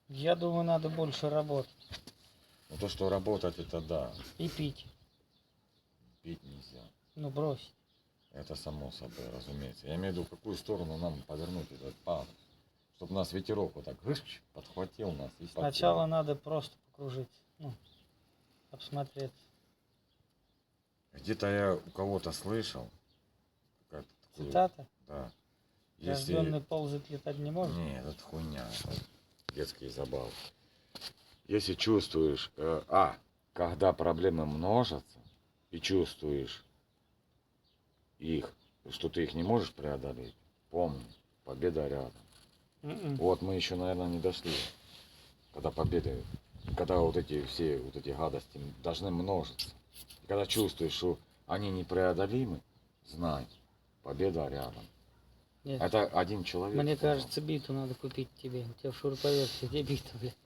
Я думаю, надо больше работать. Ну то, что работать, это да. И пить. Пить нельзя. Ну, брось. Это само собой, разумеется. Я имею в виду, в какую сторону нам повернуть этот парус. Чтобы нас ветерок вот так подхватил нас и Сначала потянул. надо просто покружить. Ну, обсмотреться. Где-то я у кого-то слышал. Какая-то такую- Цитата? Да. Рожденный ползать летать не может? Нет, это хуйня. Это детские забавы. Если чувствуешь, когда проблемы множатся, и чувствуешь их, что ты их не можешь преодолеть, помни, победа рядом. Вот мы еще, наверное, не дошли. Когда победы, когда вот эти все вот эти гадости должны множиться. И когда чувствуешь, что они непреодолимы, знай, победа рядом. Нет. Это один человек. Мне сказал. кажется, биту надо купить тебе. У тебя в шуруповерте где бита, блядь?